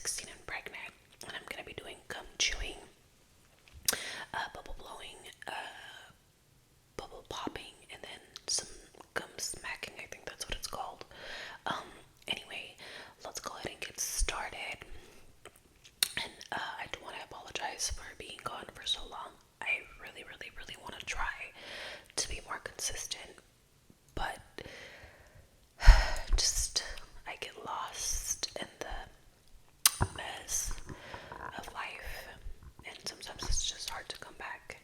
16 and pregnant, and I'm gonna be doing gum chewing, bubble blowing, bubble popping, and then some gum smacking. I think that's what it's called. Anyway, let's go ahead and get started. And I do want to apologize for being gone for so long. I really, really, really want to try to be more consistent, but just I get lost in the mess of life, and sometimes it's just hard to come back.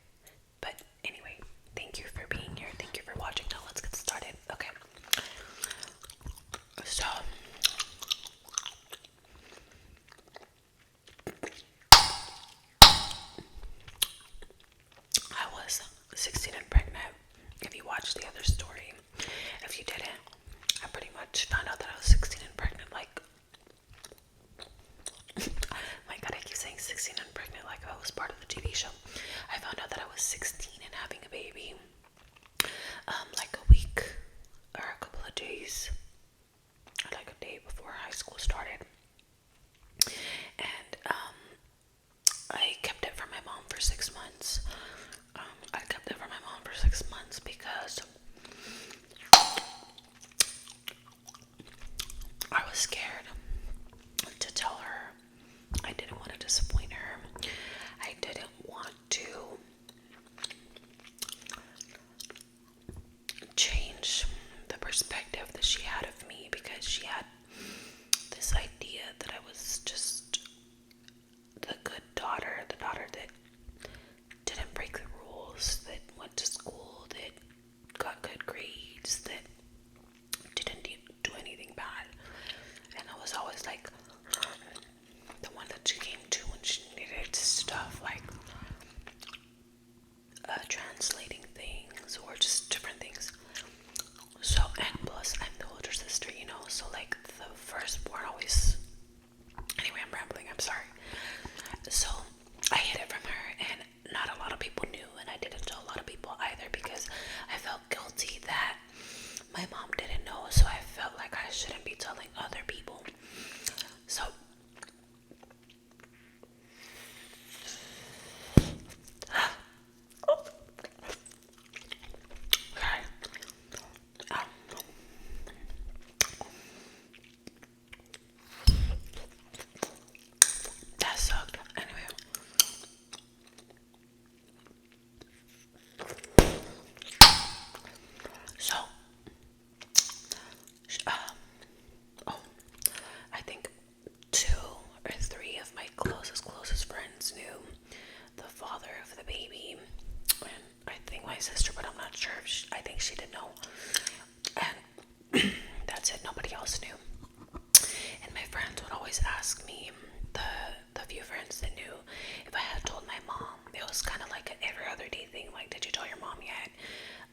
But anyway, thank you for being here. Thank you for watching. Now let's get started. Okay. So I was 16 and pregnant. If you watched the other story, if you didn't, I pretty much found out that I was 16 and pregnant. Like, my God, I keep saying 16 and pregnant like I was part of the TV show. I found out that I was 16 and having a baby, like a week or a couple of days, or like a day before high school started. And I kept it from my mom for 6 months. I kept it from my mom for 6 months because I was scared to tell her. I didn't want to disappoint her. I didn't want to change the perspective that she had of me, because she had this idea that I was just the good daughter, the daughter that didn't break the rules, that went to school, that got good grades, that didn't do anything bad. And I was always like the one that she came to when she needed stuff, like translating things or just different things. So, and plus I'm the older sister, so like the firstborn always, anyway, I'm rambling, I'm sorry. So I hid it from her, and not a lot of people knew, and I didn't tell a lot of people either, because I felt guilty that my mom didn't know, so I felt like I shouldn't be telling other people. So that sucked. Anyway, so oh, I think 2 or 3 of my closest friends knew the father of the baby, and I think my sister, but I'm not sure if I think she did know, and that's it. Nobody else knew. And my friends would always ask me, the few friends that knew, if I had told my mom. It was kind of like an every other day thing, like, did you tell your mom yet?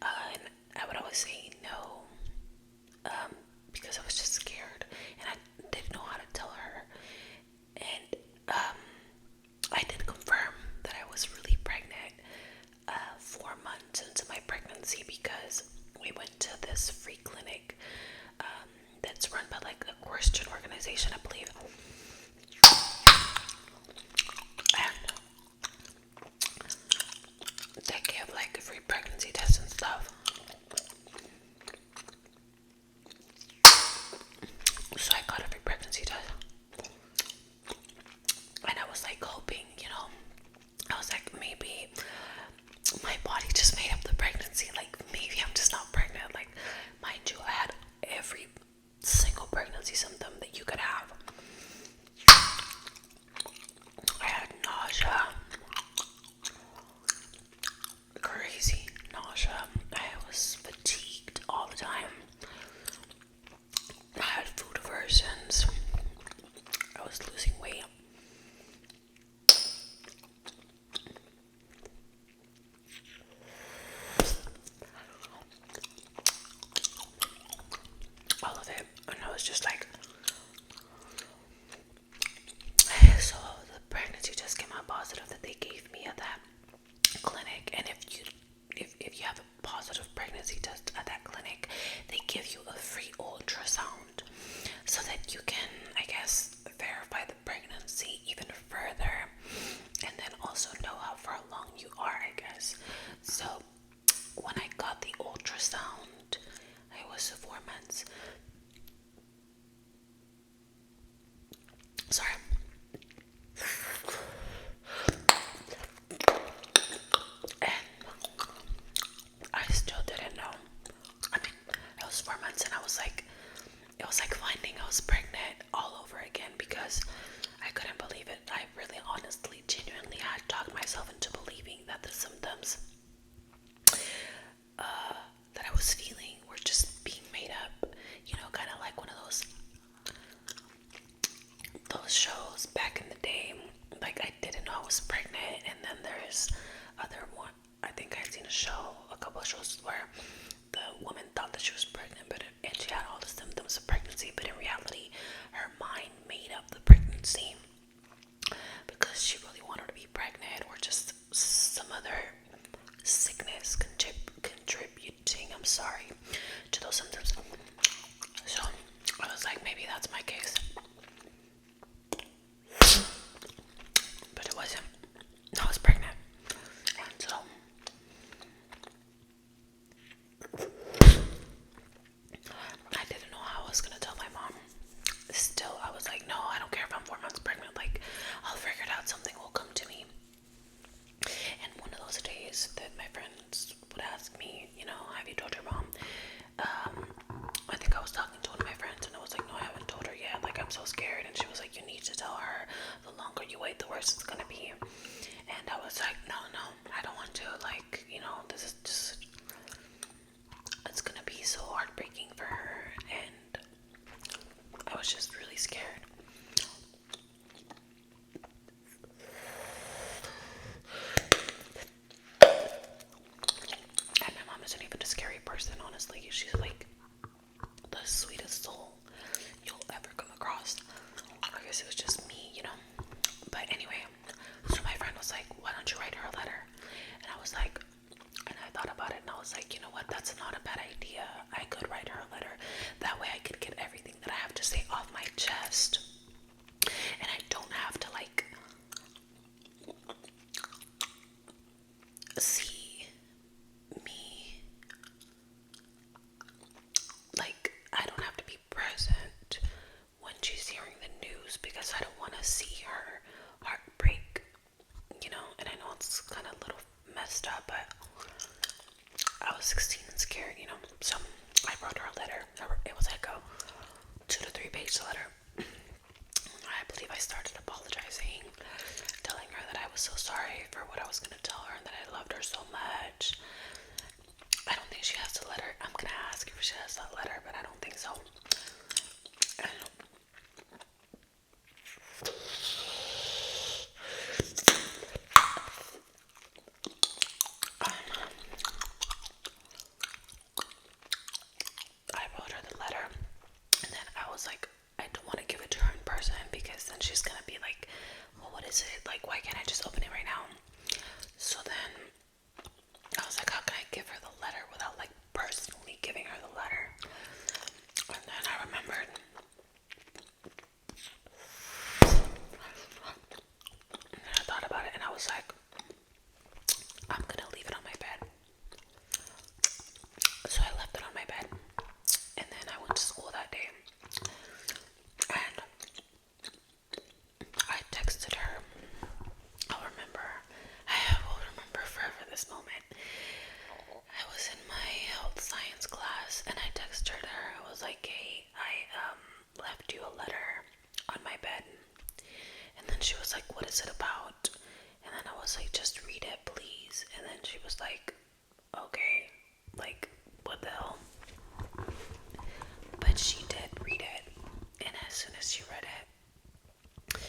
And I would always say no, because I was just scared, and I didn't know how to tell her. And I did confirm that I was really pregnant 4 months into my pregnancy, because we went to this free clinic that's run by like a Christian organization, I believe. And they give like free pregnancy tests and stuff. So I got a free pregnancy test, and I was like hoping, I was like, maybe my body just made up the pregnancy. Like, maybe I'm just not pregnant. Like, mind you, I had every single pregnancy symptom that you could have. I had nausea, crazy nausea. I was fatigued all the time. I had food aversions. I was losing weight. All of it. And I was just like, so the pregnancy test came out positive that they gave me at that clinic. And if you have a positive pregnancy test at that clinic, they give you a free ultrasound so that you can, I guess, verify the pregnancy. was pregnant, and then there's other one. I think I'd seen a couple of shows where the woman thought that she was pregnant, and she had all the symptoms of pregnancy, but in reality, her mind made up the pregnancy because she really wanted to be pregnant, or just some other sickness contributing, I'm sorry, to those symptoms. So I was like, maybe that's my case. But it wasn't. I was pregnant. And so I didn't know how I was gonna tell my mom. Still, I was like, no, I don't care if I'm 4 months pregnant. Like, I'll figure it out. Something will come to me. And one of those days that my friends would ask me, have you told your mom? I think I was talking to one of my friends, and I was like, no, I haven't told her yet. Like, I'm so scared. And she was like, you need to tell her. The longer you wait, the worse it's gonna be. And I was like, no, I don't want to. Like, this is just, it's gonna be so heartbreaking for her. And I was just really scared. And my mom isn't even a scary person, honestly. She's like the sweetest soul you'll ever come across. I guess it was just me. But anyway, so my friend was like, why don't you write her a letter? And I was like, and I thought about it, and I was like, you know what, that's not a bad idea. I could write her a letter. That way I could get everything that I have to say off my chest. And I don't have to, like, see me. Like, I don't have to be present when she's hearing the news, because I don't want to see her heartbreak, and I know it's kind of a little messed up, but I was 16 and scared, so I wrote her a letter. It was like a 2 to 3 page letter. I believe I started apologizing, telling her that I was so sorry for what I was going to tell her, and that I loved her so much. I don't think she has the letter. I'm going to ask if she has that letter, but I don't think so. And I wrote her the letter, and then I was like, I don't want to give it to her in person, because then she's gonna be like, well, what is it? Like, why can't I just open it right now? So then I was like, how can I give her the letter without, like, personally giving her the letter? And then I remembered, and then I thought about it, and I was like, I'm gonna leave it on my bed. So I left it on my bed, and then I went to school that day, and I texted her. I will remember forever this moment. I was in my health science class, and I texted her. I was like, hey, I left you a letter on my bed. And then she was like, what is it about? And then I was like, just read it, please. And then she was like, okay, like, what the hell? But she did read it, and as soon as she read it,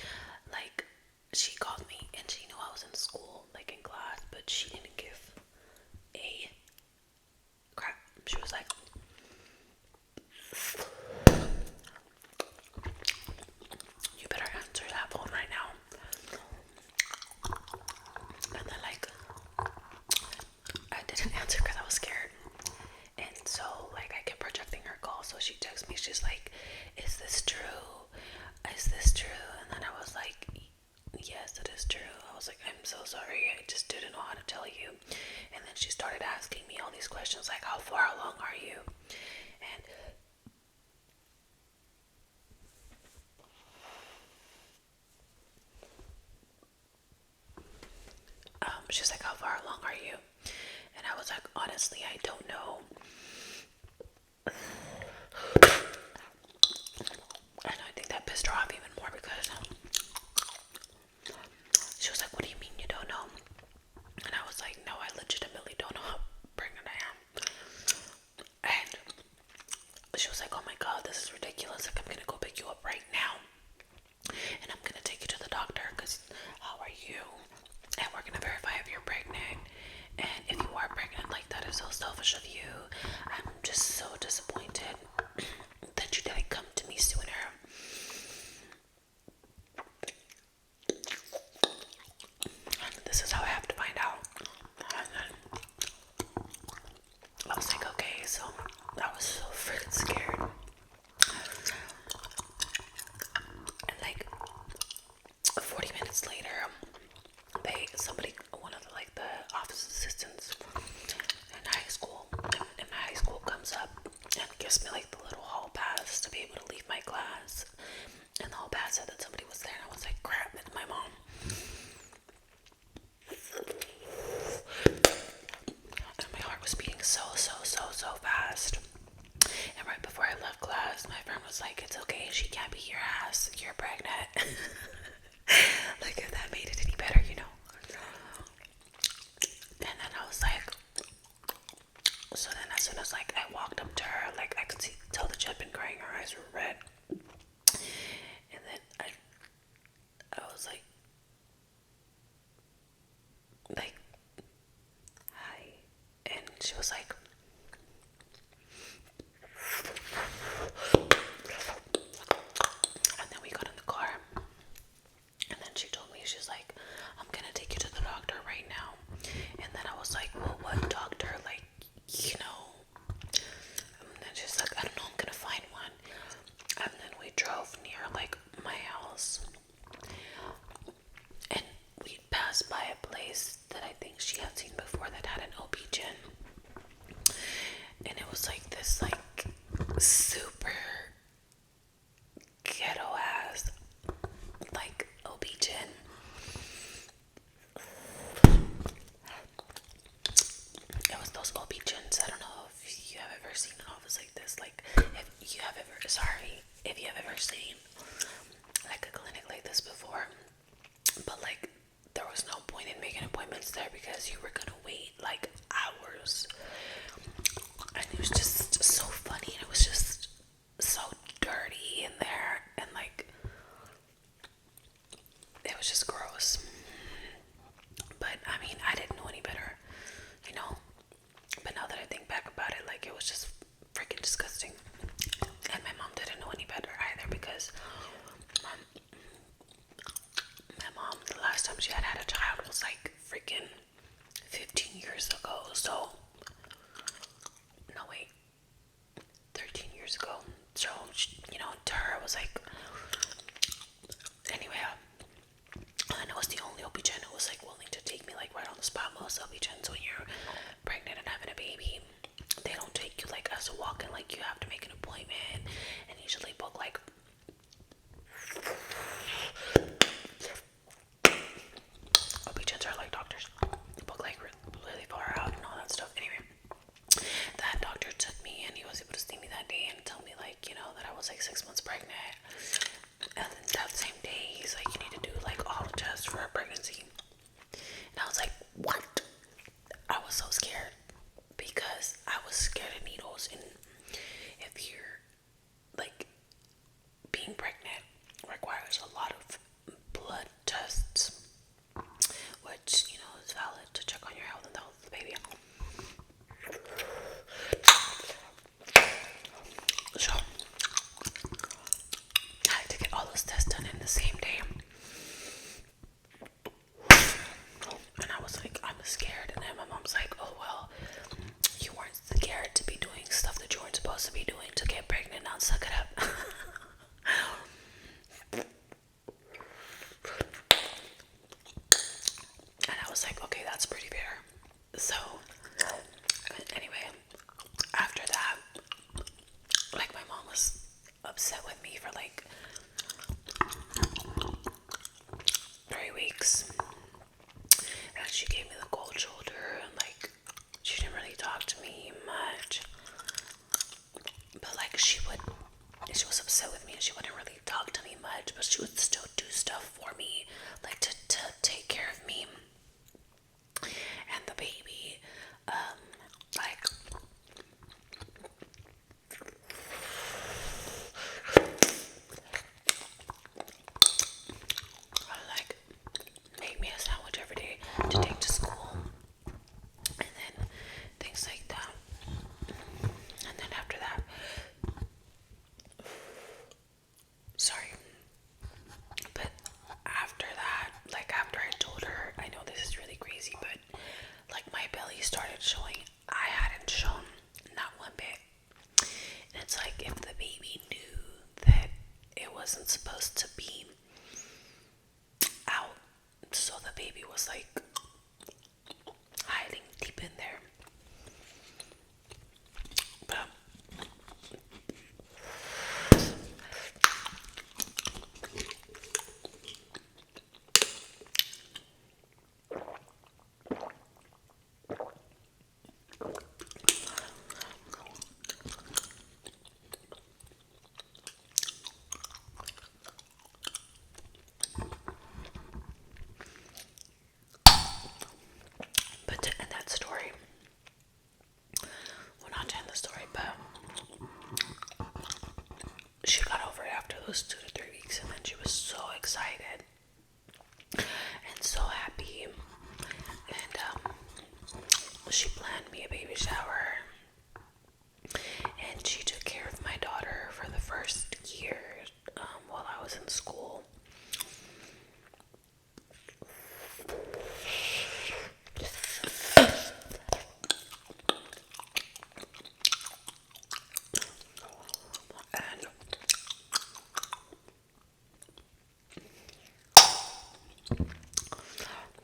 like, she called me, and she knew I was in school, like in class, but she didn't give a crap. She was like, you better answer that phone right now. And then, like, I didn't answer because I was scared. And so, like, I kept projecting her call. So she texts me, she's like, is this true? Is this true? And then I was like, yes, it is true. I was like, I'm so sorry. I just didn't know how to tell you. And then she started asking me all these questions, like, how far along are you? And she's like, how far along are you? And I was like, honestly, I don't know. And I think that pissed her off even more, because she was like, what do you mean you don't know? And I was like, no, I legitimately don't know how pregnant I am. And she was like, oh my god, this is ridiculous. Like, I'm gonna go pick you up right now, and I'm gonna take you to the doctor, because how are you? selfish of you. I'm just so disappointed that you didn't come to me sooner. And this is how I have to find out. And then I was like, okay, so I was so freaking scared. And like 40 minutes later, one of the office assistants in my high school comes up and gives me like the little hall pass to be able to leave my class. And the hall pass said that somebody was there, and I was like, crap, it's my mom. And my heart was beating so fast. And right before I left class, my friend was like, it's okay, she can't be your ass, you're pregnant. Like, if that made it any better, you know. And then I was like, so then as soon as like I walked up to her, like I could tell that she had been crying, her eyes were red. And then I was like, hi. And she was like, and then we got in the car. And then she told me, she's like, I'm gonna take you to the doctor right now. And then I was like, well, what doctor? Like, you know. And then she's like, I don't know, I'm gonna find one. And then we drove near like my house. And we passed by a place that I think she had seen before that had an OB-GYN. And it was like this like super ghetto ass like OB-GYN. It was those OB-GYNs. I don't know if you have ever seen an office like this. Like, if you have ever seen like a clinic like this before. But like, there was no point in making appointments there because you were gonna wait like hours. And it was just so funny, and it was just so dirty in there, and like, it was just gross. But I mean, I didn't know any better, you know. But now that I think back about it, like, it was just freaking disgusting. And my mom didn't know any better either, because my mom, the last time she had a child was like freaking 15 years ago. So, no wait, 13 years ago. So, you know, to her it was like, anyway, and it was the only OB-GYN who was like willing to take me like right on the spot. Most OB-GYNs, when you're pregnant and having a baby, they don't take you like as a walk-in. Like, you have to make an appointment and usually book like OB-GYNs are like doctors. They book like really far out and all that stuff. Anyway, that doctor took me and he was able to see me that day and tell me like, you know, that I was like 6 months pregnant. And then that same day, he's like, you need to do like all the tests for a pregnancy. And I was like, what? I was so scared because I was scared of needles. And if you're was like hiding deep in there. But to end that story, well, not to end the story, but she got over it after those 2 to 3 weeks, and then she was so excited and so happy, and she planned me a baby shower, and she took care of my daughter for the first year while I was in school. And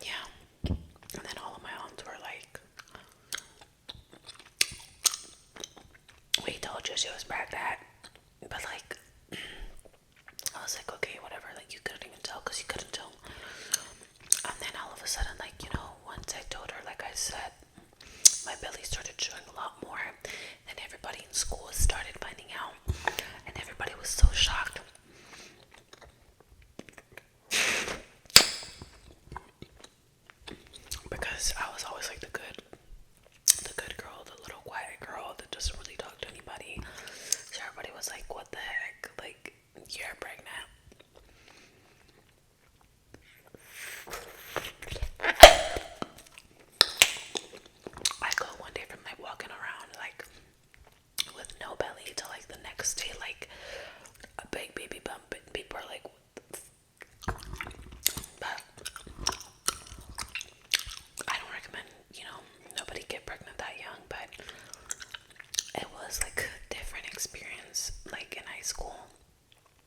yeah, and then all of my aunts were like, we told you she was pregnant, but like, I was like, okay, whatever, like you couldn't even tell because you couldn't tell. And then all of a sudden, like, once I told her, like I said, my belly started showing a lot more, and everybody in school started finding out, and everybody was so shocked. Because I was always like the good girl, the little quiet girl that doesn't really talk to anybody. So everybody was like, what the heck? Like, you're pregnant. I go one day from like walking around like with no belly to like the next day like a big baby bump, and people are like, what the but I don't recommend, nobody get pregnant that young, but it was like a different experience. Like in high school,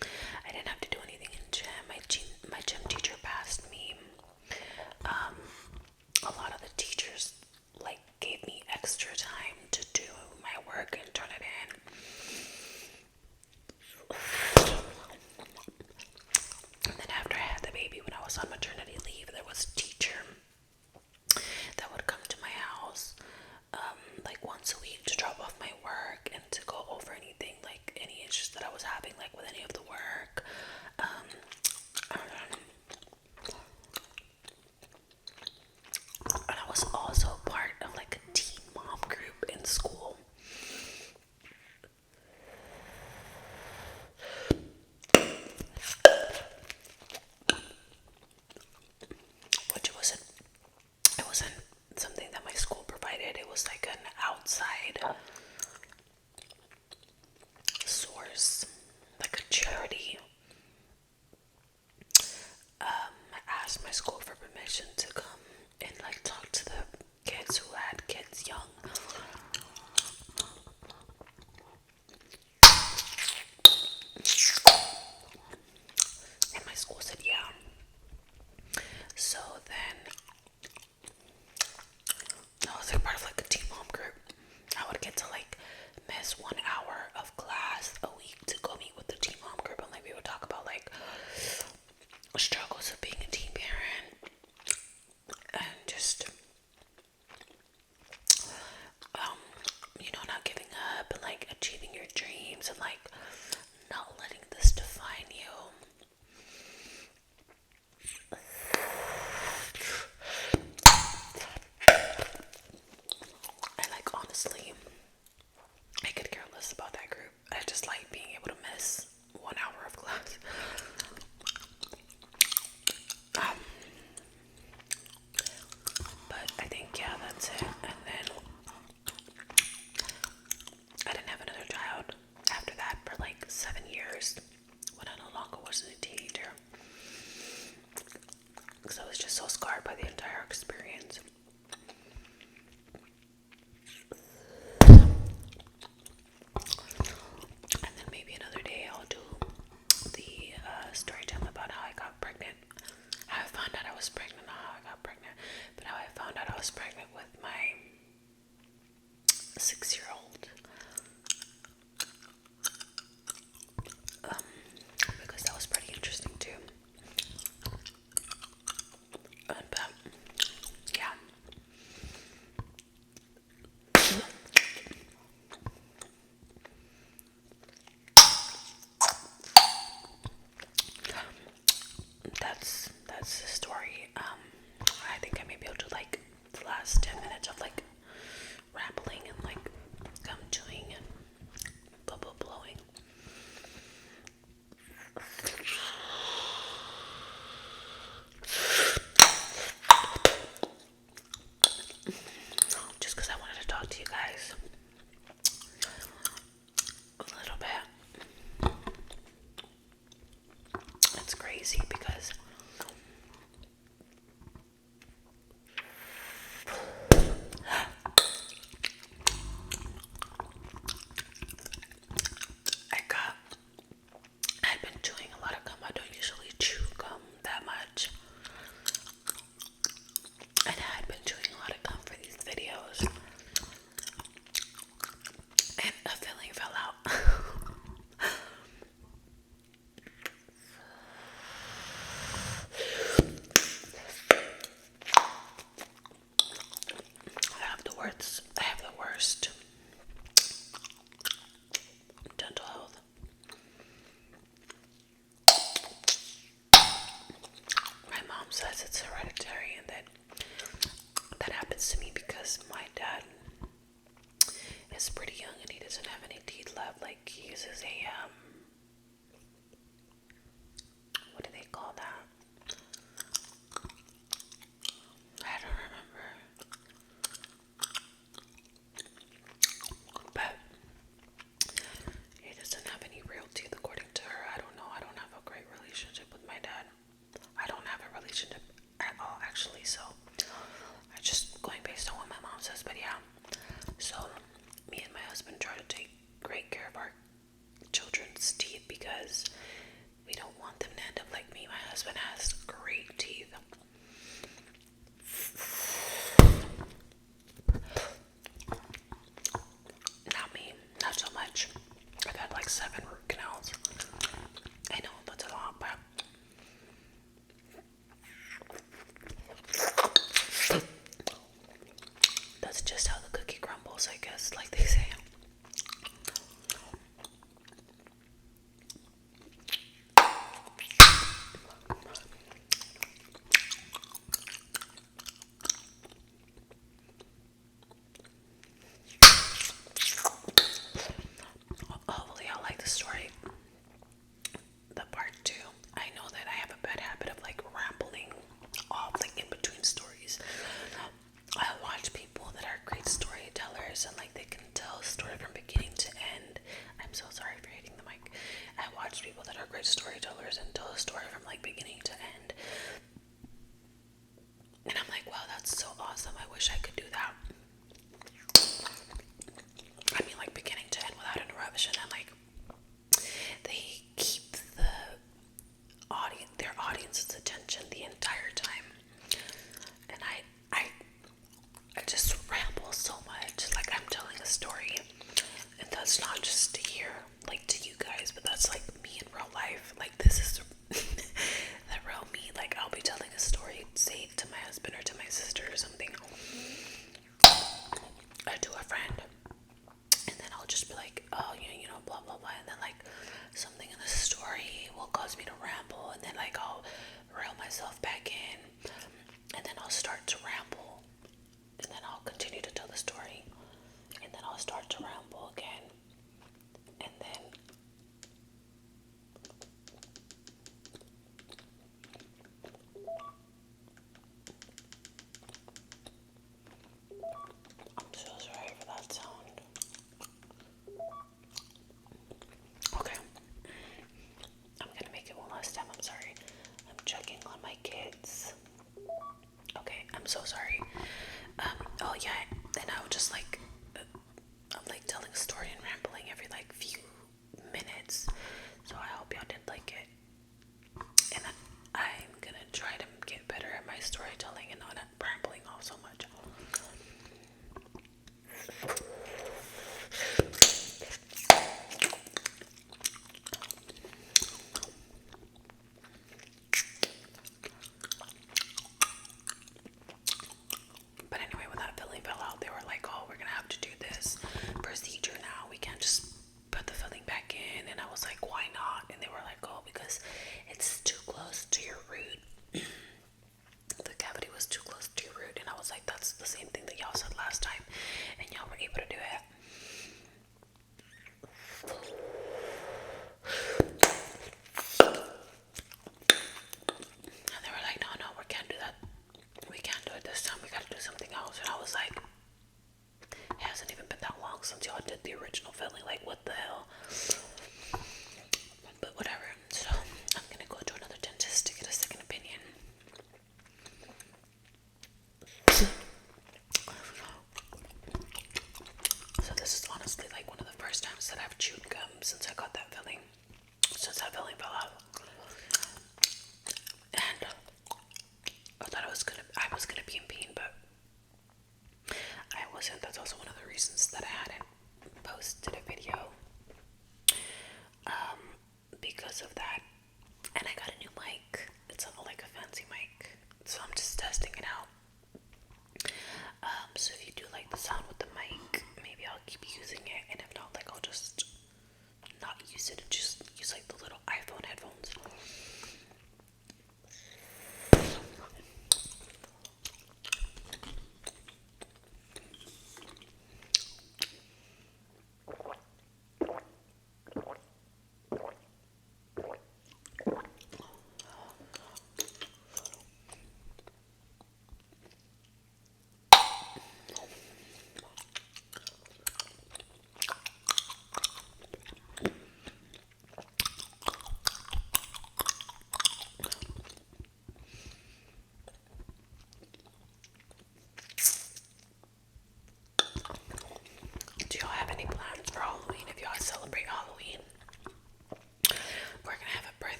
I didn't have to do anything in gym. My gym teacher passed me. A lot of the teachers like gave me extra time to do my work and turn it in. And then after I had the baby, when I was on maternity leave, there was a teacher that would come to my house like once a week to drop off my work and to go over anything, like any issues that I was having, like with any of the work. And I was also part of like a teen mom group in school. Which it wasn't something that my school provided. It was like an outside source, like a charity. I asked my school for permission to come and like talk to the kids who had kids young. And my school said yeah. So then I was like part of like a teen mom group. I would get to like miss 1 hour of class a week to go meet with the teen mom group, and like we would talk about like struggles of being a teen parent and just not giving up and like achieving your dreams and like not letting this define you. And like honestly, I could care less about that group. I just like being able to miss 1 hour of class. But I think yeah, that's it. And then I didn't have another child after that for like 7 years when I no longer was a teenager. Because I was just so scarred by the entire experience. And then maybe another day I'll do the story time about how I got pregnant. How I found out I was pregnant, how I got pregnant. But yeah. That's the story. I think I maybe will do like the last 10 minutes of like rambling and like gum chewing and bubble blowing. Just because I wanted to talk to you guys a little bit. It's crazy because I'd been chewing a lot of gum. I don't usually chew gum that much. And I had been chewing a lot of gum for these videos. And a filling fell out. I have the worst dental health. My mom says it's hereditary and that happens to me because my dad is pretty young and he doesn't have any teeth left. Like he uses a what do they call that? I don't remember. But he doesn't have any real teeth according to her. I don't know. I don't have a great relationship with my dad. I don't have a relationship at all actually, so I just going based on what my mom says. But yeah, so me and my husband try to take great care of our children's teeth because we don't want them to end up like me. My husband has great teeth. Not me, not so much. I've had like 7 root canals. I know that's a lot, but that's just how the cookie crumbles, I guess, like they say. Hopefully y'all like the story. The part 2. I know that I have a bad habit of like rambling off like in between stories. I watch people that are great storytellers and like they can tell a story from beginning to end. I'm so sorry for hitting the mic. I watch people that are great storytellers and tell a story from like beginning to end. And I'm like, wow, that's so awesome. I wish I could do that. I mean, like beginning to end without interruption, and like they keep their audience's attention the entire time. And I just ramble so much. Like I'm telling a story, and that's not just to hear, like to you guys, but that's like me in real life. Like this is the real me. Like I'll be telling a story, say to my husband or to my sister or something, or to a friend, and then I'll just be like, oh yeah, you know, blah blah blah, and then like something in the story will cause me to ramble, and then like I'll reel myself back in, and then I'll start to ramble, and then I'll continue to tell the story, and then I'll start to ramble again, and then I'm so sorry for that sound. Okay, I'm gonna make it one last time. I'm sorry. I'm checking on my kids. Okay, I'm so sorry. Oh yeah, and I would just like, I'm like telling a story and rambling every like few minutes. So I hope y'all did like it. And I'm gonna try to get better at my storytelling and not rambling off so much.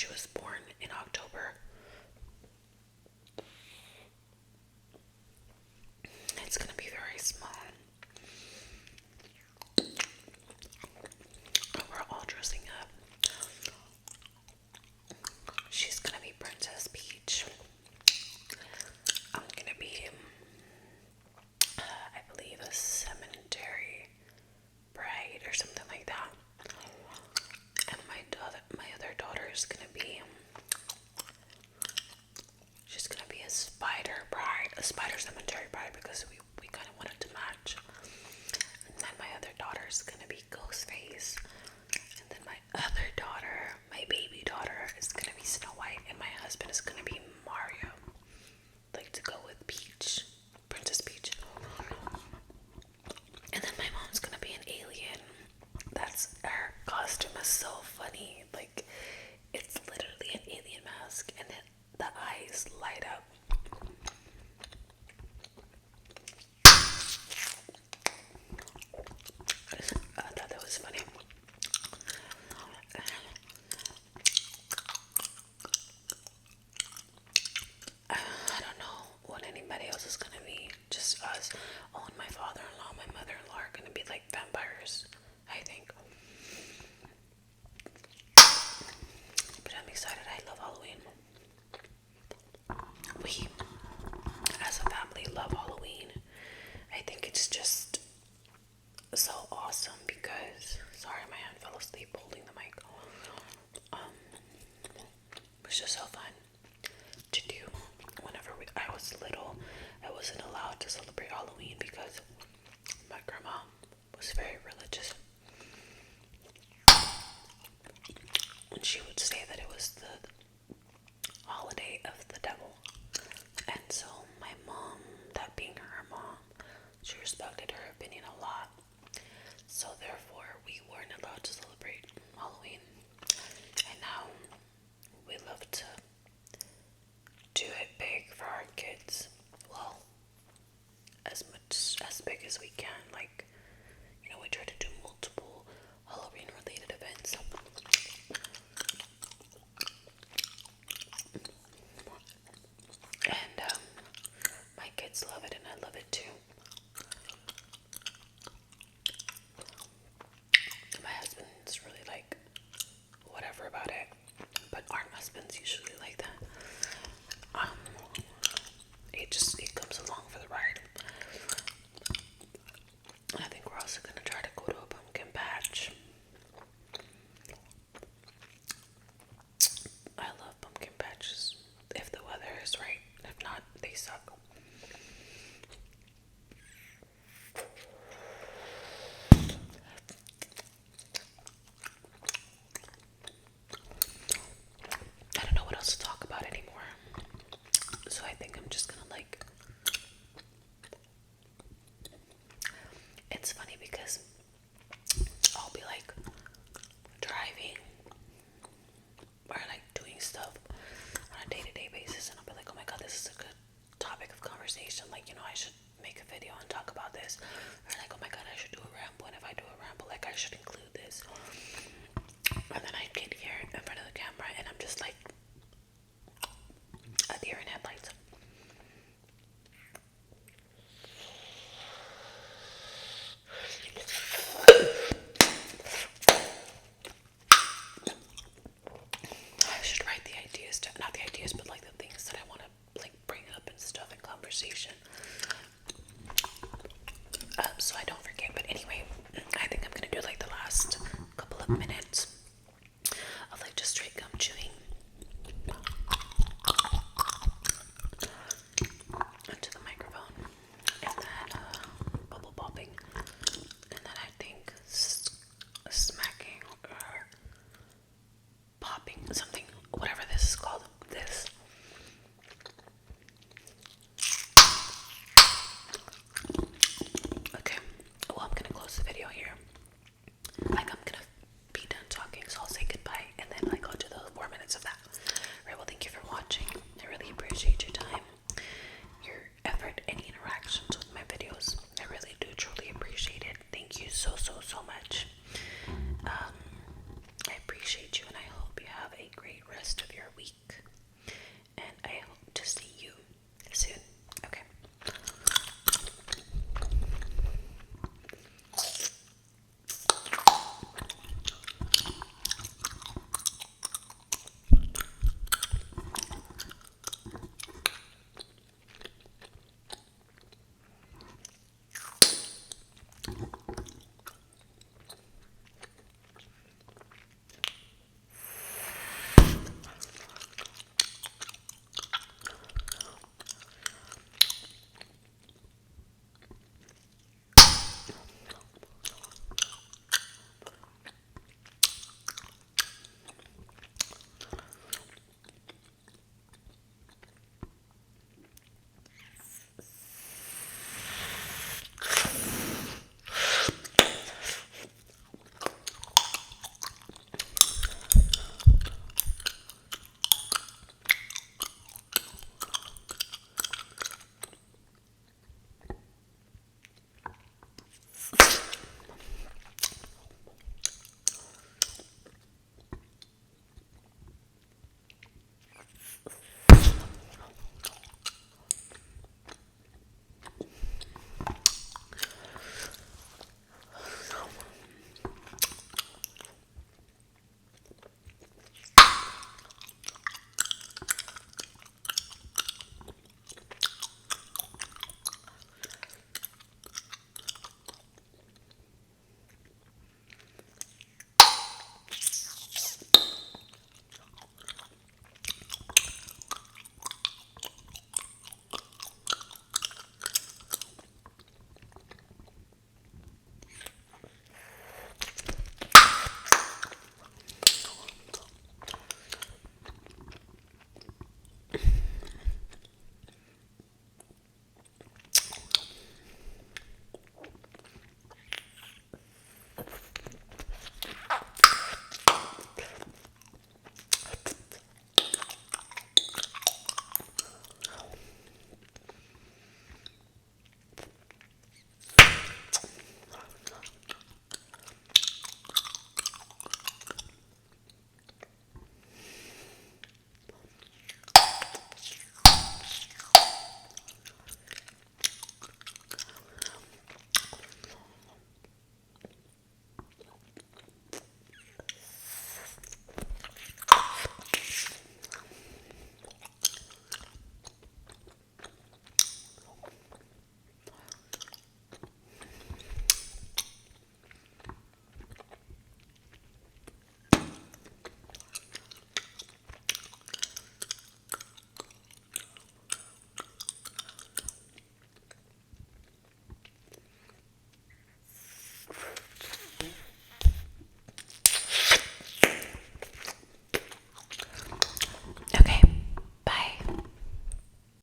she was born in October. It's gonna be very small. We're all dressing up. She's gonna be Princess Peach. I'm gonna be, I believe, a cemetery bride or something like that. And my other daughter is gonna be, she's gonna be a spider bride, a spider cemetery bride, because we kind of wanted to match. And then my other daughter is gonna be Ghostface. And then my other daughter, my baby daughter, is gonna be Snow White, and my husband is gonna be Mario. Like to go with Peach, Princess Peach. And then my mom's gonna be an alien. That's her costume is so funny. Like it's literally an alien mask, and then the eyes light up. I thought that was funny. I don't know what anybody else is gonna be. Just us. Oh, and my father-in-law, my mother-in-law are gonna be like vampires, I think. But I'm excited. I love Halloween. We, as a family, love Halloween. I think it's just so awesome because, sorry, my hand fell asleep holding the mic. It's just so fun to do. Whenever I was little, I wasn't allowed to celebrate Halloween because my grandma was very religious. And she would say that it was the holiday of the devil. And so my mom, that being her mom, she respected her opinion a lot. So therefore, we weren't allowed to celebrate Halloween. And now we love to do it big for our kids. Well, as much as big as we can. Like, you know, we try to do multiple Halloween related events. And my kids love it, and I love it too. My husband's really like whatever about it, but our husbands usually like that. It comes along for the ride. I think we're also gonna try to go to a pumpkin patch. I love pumpkin patches if the weather is right. If not, they suck. I don't know what else to talk about anymore. So I think I'm just gonna like. It's funny because I'll be like driving or like doing stuff on a day-to-day basis, and I'll be like, oh my god, this is a good topic of conversation. Like, you know, I should make a video and talk about this. Or like, oh my god, I should do a ramble. And if I do a ramble, like, I should include this. And then I get here in front of the camera and I'm just like a deer in headlights. I should write the ideas, not the ideas, but like the things that I want to like bring up and stuff in conversation. So I don't forget. But